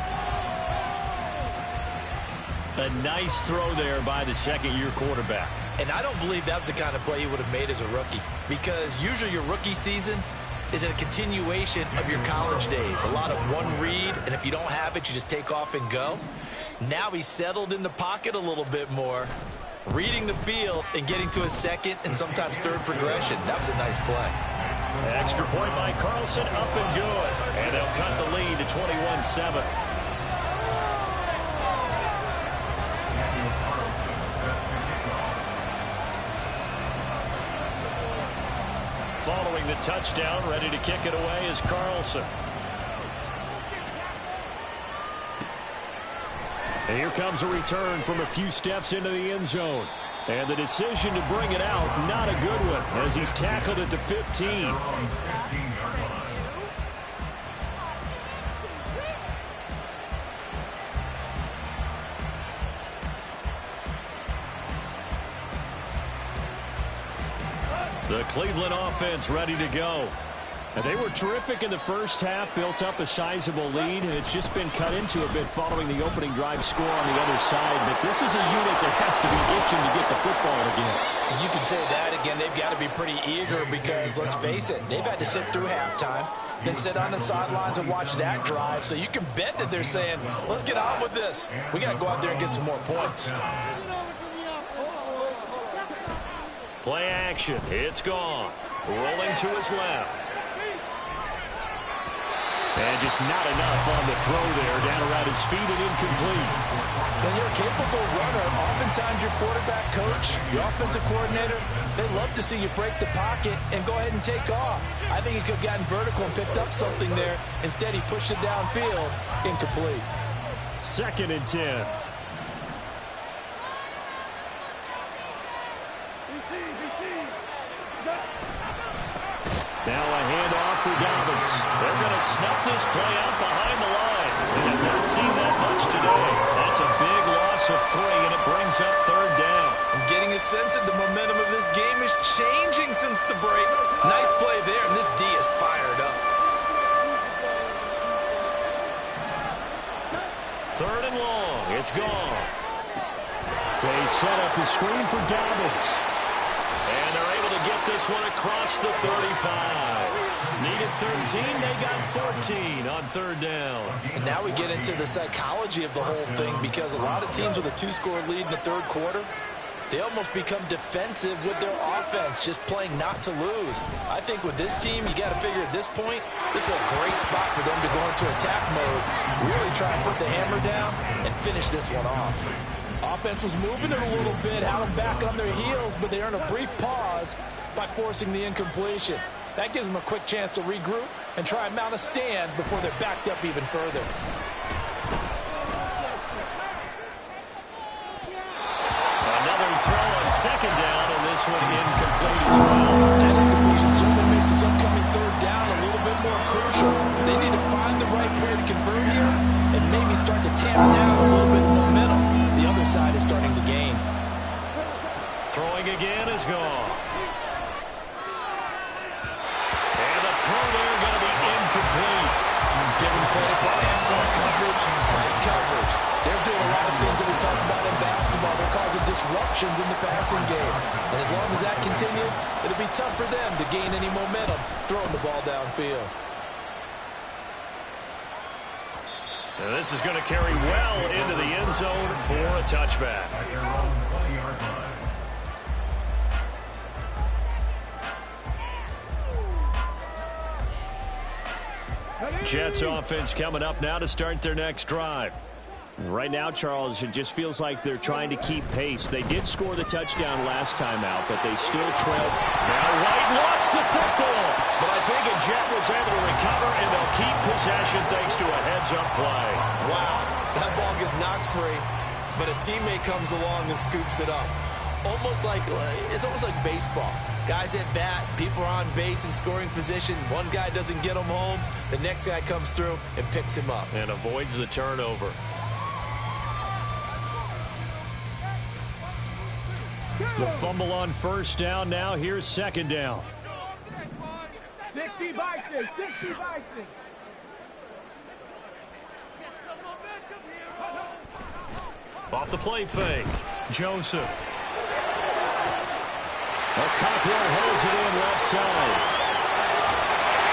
A nice throw there by the 2nd-year quarterback. And I don't believe that was the kind of play he would have made as a rookie, because usually your rookie season is a continuation of your college days. A lot of one read, and if you don't have it, you just take off and go. Now he's settled in the pocket a little bit more, reading the field and getting to a second and sometimes third progression. That was a nice play. Extra point by Carlson, up and good. And they'll cut the lead to 21-7. Following the touchdown, ready to kick it away is Carlson. And here comes a return from a few steps into the end zone. And the decision to bring it out, not a good one, as he's tackled at the 15. The Cleveland offense ready to go. And they were terrific in the first half, built up a sizable lead, and it's just been cut into a bit following the opening drive score on the other side. But this is a unit that has to be itching to get the football again. And you can say that again. They've got to be pretty eager because, let's face it, they've had to sit through halftime, then sit on the sidelines and watch that drive. So you can bet that they're saying, let's get on with this. We got to go out there and get some more points. Play action. It's Goff. Rolling to his left. And just not enough on the throw there. Down around his feet and incomplete. When you're a capable runner, oftentimes your quarterback coach, your offensive coordinator, they love to see you break the pocket and go ahead and take off. I think he could have gotten vertical and picked up something there. Instead, he pushed it downfield. Incomplete. 2nd and 10. Now a handoff for Dobbins. They're going to snuff this play out behind the line. They have not seen that much today. That's a big loss of 3, and it brings up 3rd down. I'm getting a sense that the momentum of this game is changing since the break. Nice play there, and this D is fired up. 3rd and long. It's Goff. They set up the screen for Dobbins. And they're able to get this one across the 35. Needed 13, they got 14 on 3rd down. And now we get into the psychology of the whole thing, because a lot of teams with a 2-score lead in the 3rd quarter, they almost become defensive with their offense, just playing not to lose. I think with this team, you got to figure at this point, this is a great spot for them to go into attack mode, really try and put the hammer down and finish this one off. Offense was moving it a little bit, had them back on their heels, but they earned a brief pause by forcing the incompletion. That gives them a quick chance to regroup and try and mount a stand before they're backed up even further. Another throw on 2nd down, and this one incomplete as well. That incompletion certainly makes this upcoming 3rd down a little bit more crucial. They need to find the right play to convert here and maybe start to tamp down a little bit of momentum. The other side is starting to gain. Throwing again is gone. And the throw there going to be incomplete. Giving credit for excellent coverage, tight coverage. They're doing a lot of things that we talk about in basketball. They're causing disruptions in the passing game. And as long as that continues, it'll be tough for them to gain any momentum throwing the ball downfield. And this is going to carry well into the end zone for a touchback. Jets offense coming up now to start their next drive. Right now, Charles, it just feels like they're trying to keep pace. They did score the touchdown last time out, but they still trailed. Now White lost the football, but I think a Jet was able to recover, and they'll keep possession thanks to a heads-up play. Wow, that ball gets knocked free, but a teammate comes along and scoops it up. It's almost like baseball. Guys at bat, people are on base in scoring position. One guy doesn't get him home, the next guy comes through and picks him up. And avoids the turnover. The fumble on 1st down. Now here's 2nd down. 60 Bison, 60 Bison. Off the play fake. Joseph. Okonkwo holds it in left side.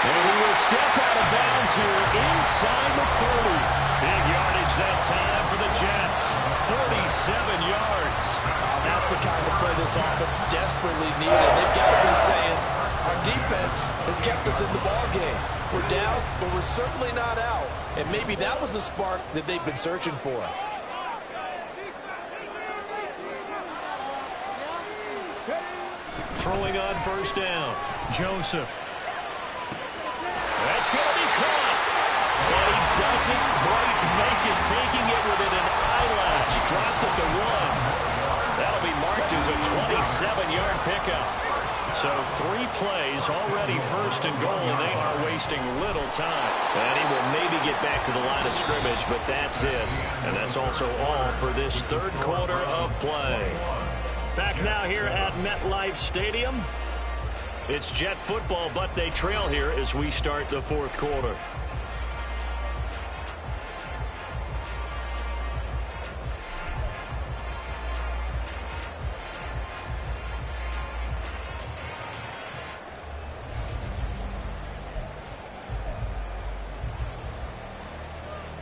And he will step out of bounds here inside the 30. Big yardage that time for the Jets. 47 yards. That's the kind of play this offense desperately needed. They've got to be saying, our defense has kept us in the ballgame. We're down, but we're certainly not out. And maybe that was the spark that they've been searching for. Throwing on first down. Joseph. That's going to be caught. And he doesn't quite make it, taking it within an eyelash. Dropped at the 1. That'll be marked as a 27-yard pickup. So 3 plays, already first and goal, and they are wasting little time. And he will maybe get back to the line of scrimmage, but that's it. And that's also all for this third quarter of play. Back now here at MetLife Stadium. It's Jet football, but they trail here as we start the fourth quarter.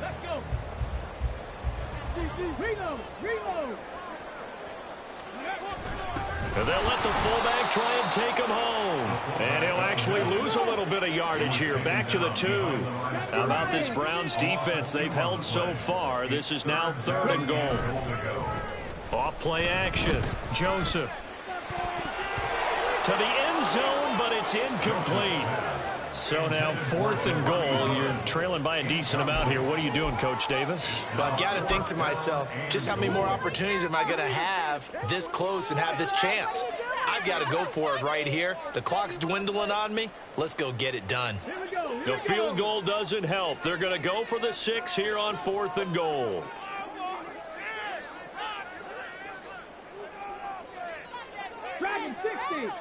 Let's go. Reload. And they'll let the fullback try and take him home. And he'll actually lose a little bit of yardage here. Back to the 2. How about this Browns defense they've held so far? This is now 3rd and goal. Off play action. Joseph. To the end zone, but it's incomplete. So now 4th and goal. You're trailing by a decent amount here. What are you doing, Coach Davis? Well, I've got to think to myself, just how many more opportunities am I going to have this close and have this chance? I've got to go for it right here. The clock's dwindling on me. Let's go get it done. The field goal doesn't help. They're going to go for the 6 here on 4th and goal. Dragon 60.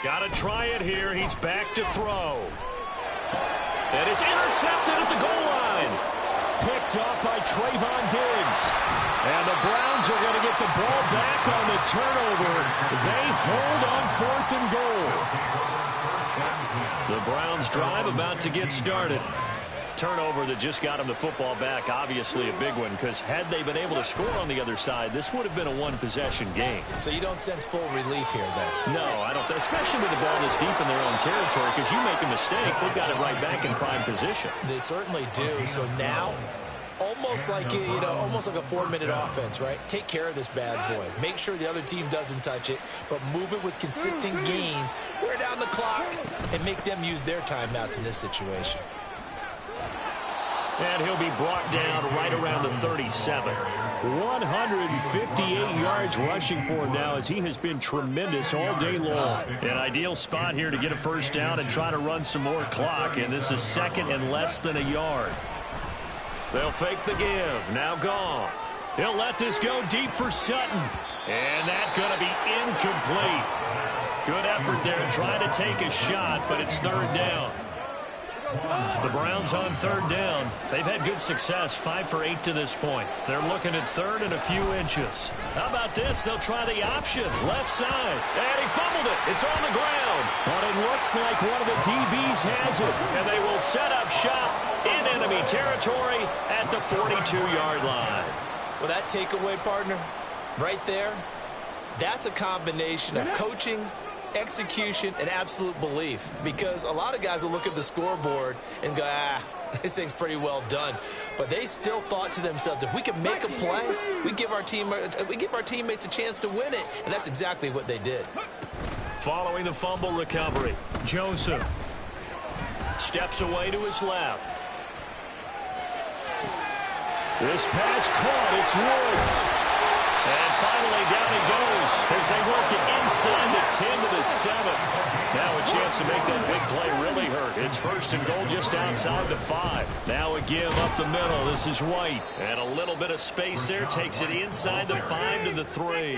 Got to try it here. He's back to throw. And it's intercepted at the goal line. Picked up by Trayvon Diggs. And the Browns are going to get the ball back on the turnover. They hold on 4th and goal. The Browns drive about to get started. Turnover that just got them the football back, obviously a big one, because had they been able to score on the other side, this would have been a one-possession game. So you don't sense full relief here, then? No, I don't, especially with the ball this deep in their own territory, because you make a mistake, they've got it right back in prime position. They certainly do. So now, almost like almost like a 4-minute offense, right? Take care of this bad boy. Make sure the other team doesn't touch it, but move it with consistent gains. Wear down the clock and make them use their timeouts in this situation. And he'll be brought down right around the 37. 158 yards rushing for him now as he has been tremendous all day long. An ideal spot here to get a first down and try to run some more clock. And this is 2nd and less than a yard. They'll fake the give. Now Goff. He'll let this go deep for Sutton. And that's going to be incomplete. Good effort there trying to take a shot, but it's 3rd down. The Browns on 3rd down. They've had good success, 5 for 8 to this point. They're looking at 3rd and a few inches. How about this? They'll try the option. Left side. And he fumbled it. It's on the ground. But it looks like one of the DBs has it. And they will set up shop in enemy territory at the 42-yard line. Well, that takeaway, partner, right there, that's a combination of coaching, execution, and absolute belief, because a lot of guys will look at the scoreboard and go, this thing's pretty well done. But they still thought to themselves, if we can make a play, we give our teammates a chance to win it, and that's exactly what they did. Following the fumble recovery, Joseph steps away to his left. This pass caught. It's Woods. And finally, down he goes as they work it inside the 10 to the 7. Now a chance to make that big play really hurt. It's 1st and goal just outside the 5. Now a give up the middle. This is White. And a little bit of space there. Takes it inside the 5 to the 3.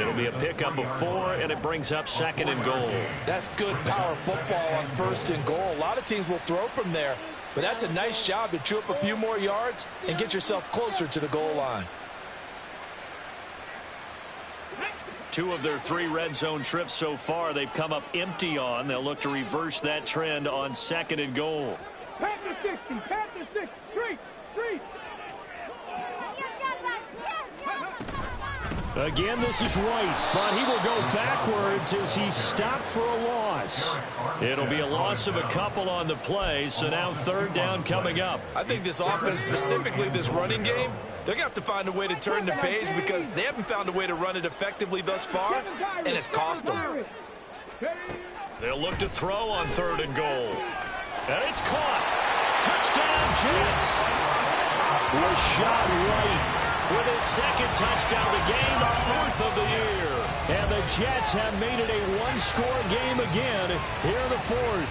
It'll be a pickup of 4, and it brings up 2nd and goal. That's good power football on 1st and goal. A lot of teams will throw from there, but that's a nice job to chew up a few more yards and get yourself closer to the goal line. 2 of their 3 red zone trips so far they've come up empty on. They'll look to reverse that trend on 2nd and goal. Panther 60, Panther 60, street. Again, this is White, but he will go backwards as he stopped for a loss. It'll be a loss of a couple on the play, so now 3rd down coming up. I think this offense, specifically this running game, they're going to have to find a way to turn the page because they haven't found a way to run it effectively thus far, and it's cost them. They'll look to throw on 3rd and goal. And it's caught. Touchdown, Jets. Rashad White with his 2nd touchdown of the game, 4th of the year. And the Jets have made it a 1-score game again here in the 4th.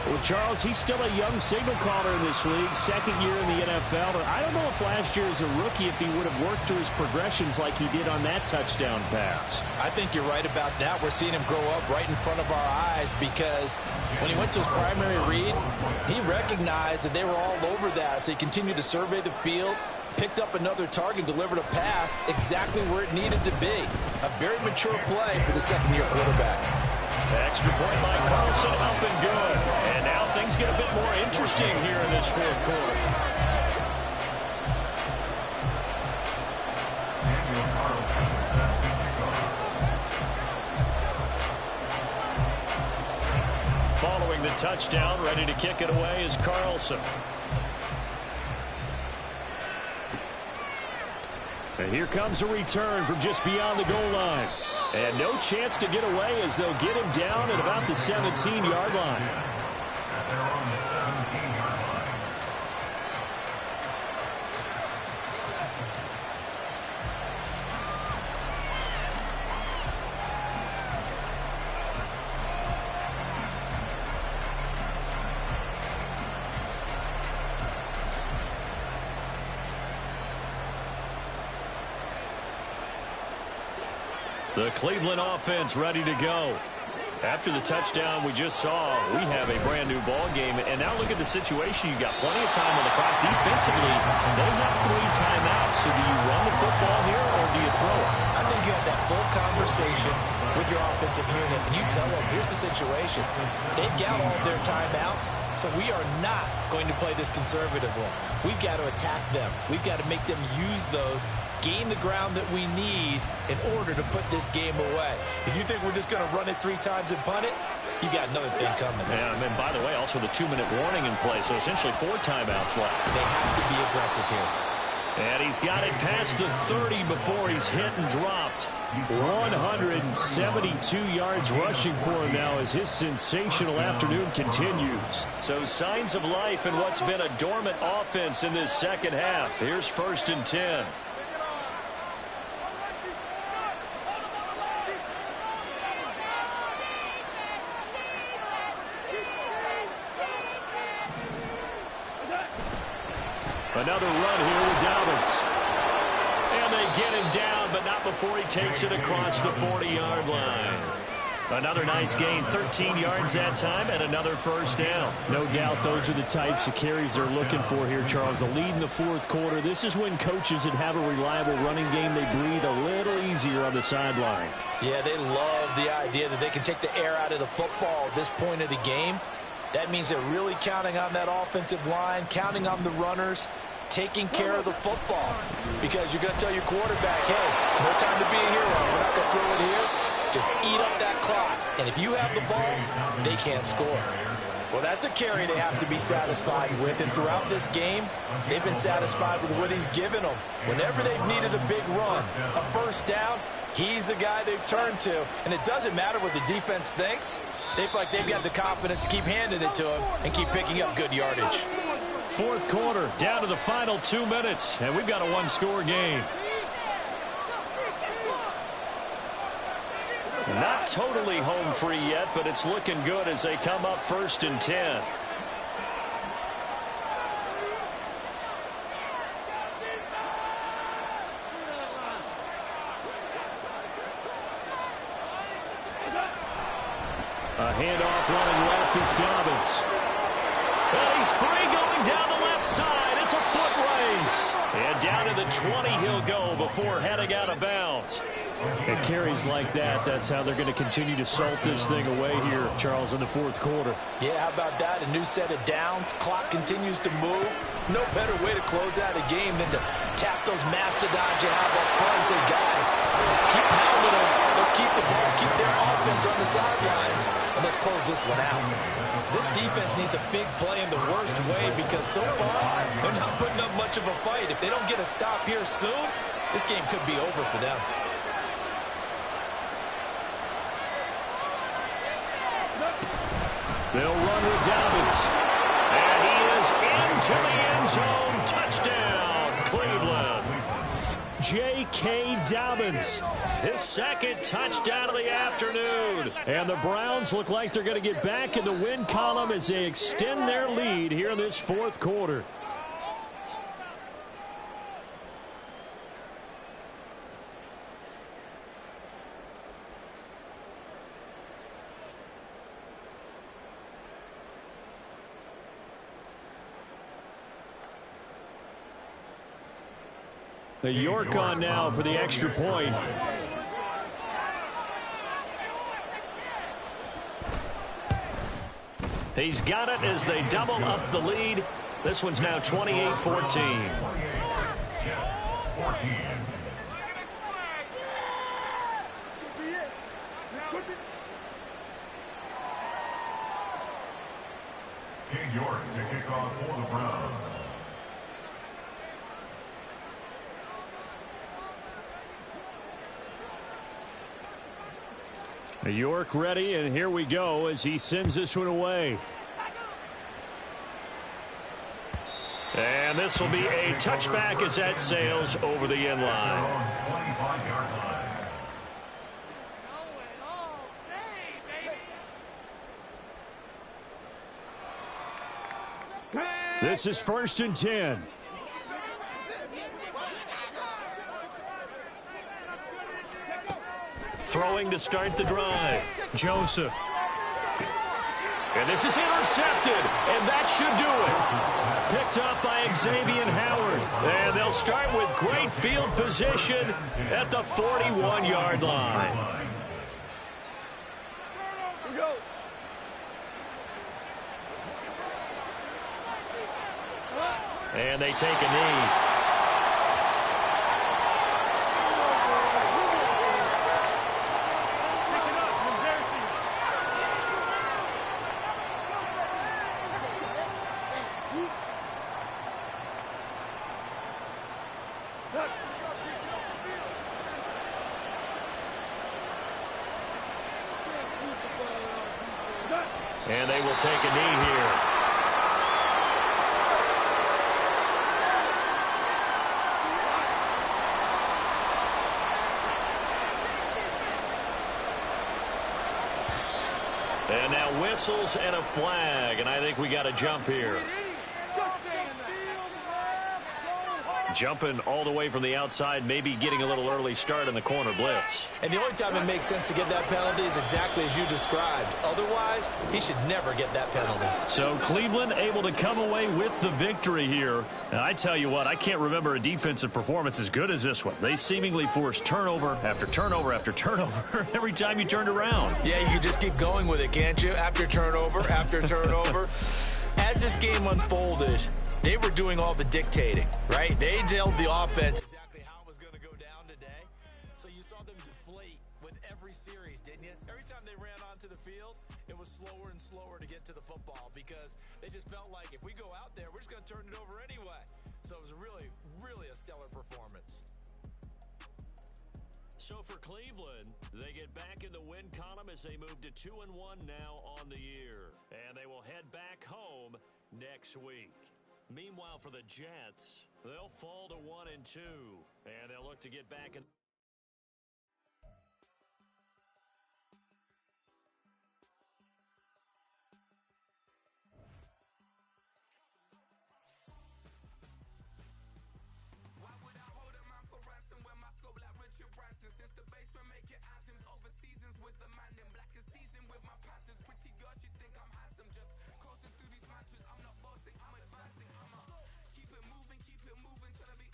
Well, Charles, he's still a young signal caller in this league, 2nd year in the NFL. But I don't know if last year as a rookie, if he would have worked through his progressions like he did on that touchdown pass. I think you're right about that. We're seeing him grow up right in front of our eyes because when he went to his primary read, he recognized that they were all over that. So he continued to survey the field, picked up another target, delivered a pass exactly where it needed to be. A very mature play for the 2nd-year quarterback. Extra point by Carlson, up and good. And now things get a bit more interesting here in this 4th quarter. Following the touchdown, ready to kick it away is Carlson. And here comes a return from just beyond the goal line. And no chance to get away as they'll get him down at about the 17-yard line. They're on the 17-yard line. The Cleveland offense ready to go. After the touchdown we just saw, we have a brand new ball game. And now look at the situation. You got plenty of time on the clock. Defensively, they have 3 timeouts. So do you run the football here or do you throw it? I think you have that full conversation with your offensive unit, and you tell them, here's the situation. They've got all their timeouts, so we are not going to play this conservatively. We've got to attack them. We've got to make them use those, gain the ground that we need in order to put this game away. If you think we're just going to run it 3 times and punt it, you got another thing coming. Yeah, and by the way, also the 2-minute warning in play, so essentially 4 timeouts left. They have to be aggressive here. And he's got it past the 30 before he's hit and dropped. 172 yards rushing for him now as his sensational afternoon continues. So signs of life in what's been a dormant offense in this 2nd half. Here's 1st and 10. Another run here with Dobbins. And they get him down, but not before he takes it across the 40-yard line. Another nice gain, 13 yards that time, and another 1st down. No doubt those are the types of carries they're looking for here, Charles. The lead in the 4th quarter. This is when coaches that have a reliable running game, they breathe a little easier on the sideline. Yeah, they love the idea that they can take the air out of the football at this point of the game. That means they're really counting on that offensive line, counting on the runners, taking care of the football. Because you're going to tell your quarterback, hey, no time to be a hero. We're not going to throw it here. Just eat up that clock. And if you have the ball, they can't score. Well, that's a carry they have to be satisfied with. And throughout this game, they've been satisfied with what he's given them. Whenever they've needed a big run, a 1st down, he's the guy they've turned to. And it doesn't matter what the defense thinks. They feel like they've got the confidence to keep handing it to him and keep picking up good yardage. 4th quarter, down to the final 2 minutes, and we've got a 1-score game. Not totally home free yet, but it's looking good as they come up 1st and 10. A handoff running left is Dobbins. And he's free going down the left side. It's a foot race. And down to the 20 he'll go before heading out of bounds. It carries like that. That's how they're going to continue to salt this thing away here, Charles, in the fourth quarter. Yeah, how about that? A new set of downs. Clock continues to move. No better way to close out a game than to tap those mastodons you have up front and say, guys, keep pounding them. Let's keep the ball, keep their offense on the sidelines, and let's close this one out. This defense needs a big play in the worst way because so far, they're not putting up much of a fight. If they don't get a stop here soon, this game could be over for them. They'll run with Dobbins. And he is into the end zone. Touchdown, Cleveland. J.K. Dobbins, his second touchdown of the afternoon. And the Browns look like they're going to get back in the win column as they extend their lead here in this fourth quarter. The York on now for the extra point. He's got it as they double up the lead. This one's now 28-14. King York to kick off for the Browns. York ready, and here we go as he sends this one away. And this will be a touchback as that sails over the end line. 25-yard line. This is 1st and 10. Throwing to start the drive. Joseph. And this is intercepted, and that should do it. Picked up by Xavier Howard. And they'll start with great field position at the 41-yard line. And they take a knee. And they will take a knee here. And now whistles and a flag, and I think we got a jump here. Jumping all the way from the outside, maybe getting a little early start in the corner blitz. And the only time it makes sense to get that penalty is exactly as you described. Otherwise, he should never get that penalty. So Cleveland able to come away with the victory here. And I tell you what, I can't remember a defensive performance as good as this one. They seemingly forced turnover after turnover after turnover every time you turned around. Yeah, you can just keep going with it, can't you? After turnover, after turnover. As this game unfolded, they were doing all the dictating, right? They told the offense exactly how it was going to go down today. So you saw them deflate with every series, didn't you? Every time they ran onto the field, it was slower and slower to get to the football because they just felt like if we go out there, we're just going to turn it over anyway. So it was really, really a stellar performance. So for Cleveland, they get back in the win column as they move to 2-1 now on the year. And they will head back home next week. Meanwhile, for the Jets, they'll fall to 1-2, and they'll look to get back in. Why would I hold a man for ransom when my scope like Richard Branson? Since the basement making anthems over seasons with the man, them black is seasoned with my patterns. Pretty girls, you think I'm handsome, just coasting through these matches. I'm not bossing, I'm advancing. Keep it moving till I be